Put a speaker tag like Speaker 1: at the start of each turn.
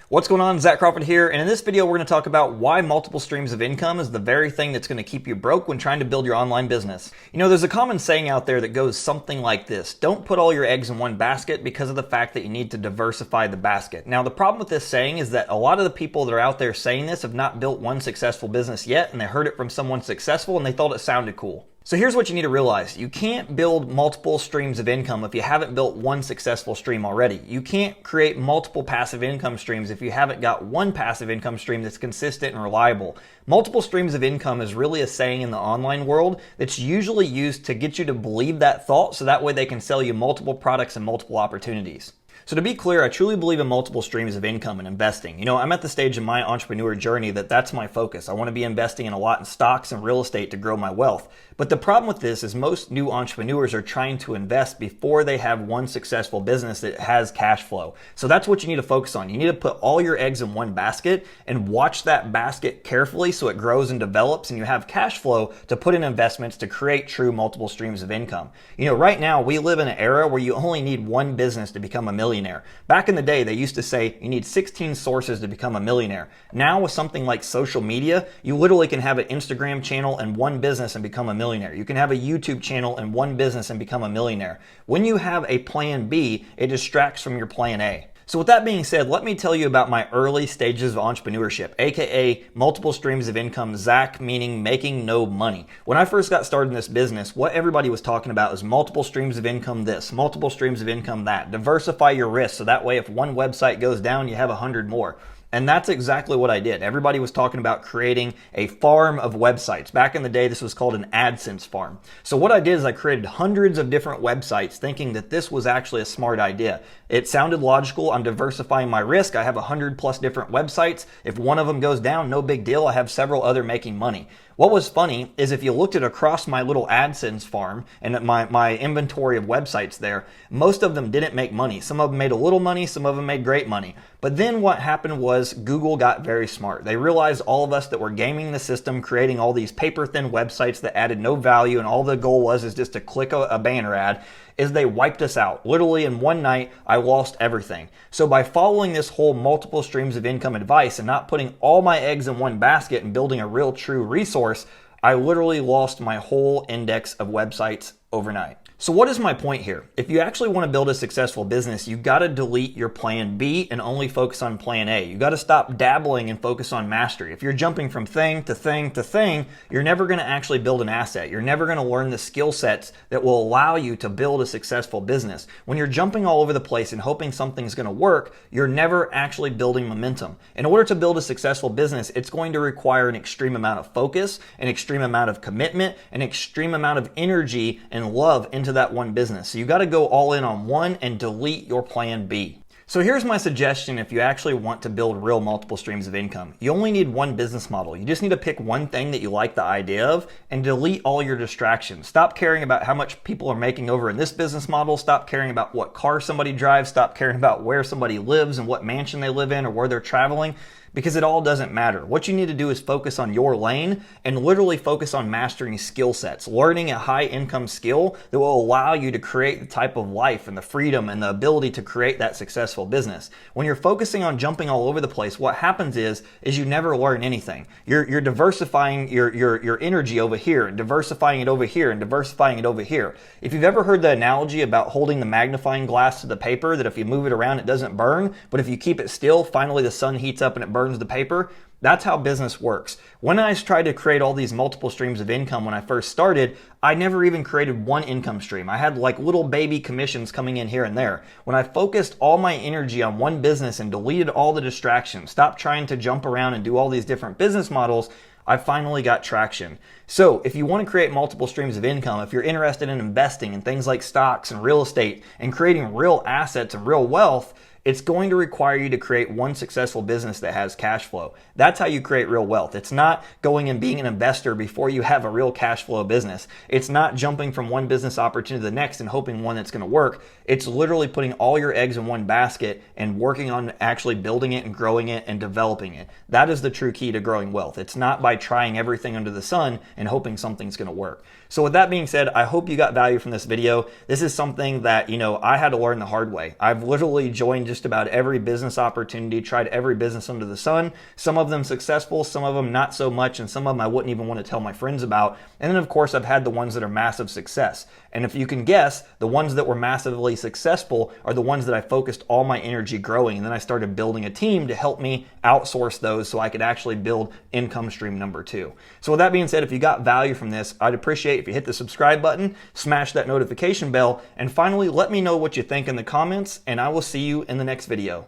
Speaker 1: What's going on? Zach Crawford here, and in this video we're going to talk about why multiple streams of income is the very thing that's going to keep you broke when trying to build your online business. You know, there's a common saying out there that goes something like this: don't put all your eggs in one basket, because of the fact that you need to diversify the basket. Now, the problem with this saying is that a lot of the people that are out there saying this have not built one successful business yet, and they heard it from someone successful and they thought it sounded cool. So here's what you need to realize. You can't build multiple streams of income if you haven't built one successful stream already. You can't create multiple passive income streams if you haven't got one passive income stream that's consistent and reliable. Multiple streams of income is really a saying in the online world that's usually used to get you to believe that thought, so that way they can sell you multiple products and multiple opportunities. So to be clear, I truly believe in multiple streams of income and investing. You know, I'm at the stage in my entrepreneur journey that's my focus. I want to be investing in a lot in stocks and real estate to grow my wealth. But the problem with this is most new entrepreneurs are trying to invest before they have one successful business that has cash flow. So that's what you need to focus on. You need to put all your eggs in one basket and watch that basket carefully so it grows and develops and you have cash flow to put in investments to create true multiple streams of income. You know, right now we live in an era where you only need one business to become a millionaire. Back in the day, they used to say you need 16 sources to become a millionaire. Now with something like social media, you literally can have an Instagram channel and one business and become a millionaire. You can have a YouTube channel and one business and become a millionaire. When you have a plan B, it distracts from your plan A. So with that being said, let me tell you about my early stages of entrepreneurship, aka multiple streams of income, Zach, meaning making no money. When I first got started in this business, what everybody was talking about is multiple streams of income this, multiple streams of income that. Diversify your risk, so that way if one website goes down, you have 100 more. And that's exactly what I did. Everybody was talking about creating a farm of websites. Back in the day, this was called an AdSense farm. So what I did is I created hundreds of different websites thinking that this was actually a smart idea. It sounded logical. I'm diversifying my risk. I have 100+ different websites. If one of them goes down, no big deal. I have several other making money. What was funny is if you looked at across my little AdSense farm and my inventory of websites there, most of them didn't make money. Some of them made a little money, some of them made great money. But then what happened was Google got very smart. They realized all of us that were gaming the system, creating all these paper-thin websites that added no value, and all the goal was is just to click a banner ad, is they wiped us out. Literally in one night, I lost everything. So by following this whole multiple streams of income advice and not putting all my eggs in one basket and building a real true resource, I literally lost my whole index of websites overnight. So what is my point here? If you actually want to build a successful business, you got to delete your plan B and only focus on plan A. You got to stop dabbling and focus on mastery. If you're jumping from thing to thing to thing, you're never going to actually build an asset. You're never going to learn the skill sets that will allow you to build a successful business. When you're jumping all over the place and hoping something's going to work, you're never actually building momentum. In order to build a successful business, it's going to require an extreme amount of focus, an extreme amount of commitment, an extreme amount of energy and love into that one business. So you got to go all in on one and delete your plan B. So here's my suggestion if you actually want to build real multiple streams of income. You only need one business model. You just need to pick one thing that you like the idea of and delete all your distractions. Stop caring about how much people are making over in this business model. Stop caring about what car somebody drives. Stop caring about where somebody lives and what mansion they live in or where they're traveling, because it all doesn't matter. What you need to do is focus on your lane and literally focus on mastering skill sets, learning a high income skill that will allow you to create the type of life and the freedom and the ability to create that successful business. When you're focusing on jumping all over the place, what happens is you never learn anything. You're diversifying your energy over here and diversifying it over here and diversifying it over here. If you've ever heard the analogy about holding the magnifying glass to the paper, that if you move it around, it doesn't burn, but if you keep it still, finally the sun heats up and it burns the paper. That's how business works. When I tried to create all these multiple streams of income when I first started, I never even created one income stream. I had like little baby commissions coming in here and there. When I focused all my energy on one business and deleted all the distractions, stopped trying to jump around and do all these different business models, I finally got traction. So if you want to create multiple streams of income, if you're interested in investing in things like stocks and real estate and creating real assets and real wealth, it's going to require you to create one successful business that has cash flow. That's how you create real wealth. It's not going and being an investor before you have a real cash flow business. It's not jumping from one business opportunity to the next and hoping one that's going to work. It's literally putting all your eggs in one basket and working on actually building it and growing it and developing it. That is the true key to growing wealth. It's not by trying everything under the sun and hoping something's going to work. So with that being said, I hope you got value from this video. This is something that, I had to learn the hard way. I've literally joined just just about every business opportunity, tried every business under the sun. Some of them successful, some of them not so much, and some of them I wouldn't even want to tell my friends about. And then of course I've had the ones that are massive success. And if you can guess, the ones that were massively successful are the ones that I focused all my energy growing. And then I started building a team to help me outsource those so I could actually build income stream number 2. So with that being said, if you got value from this, I'd appreciate if you hit the subscribe button, smash that notification bell, and finally let me know what you think in the comments, and I will see you in the next video.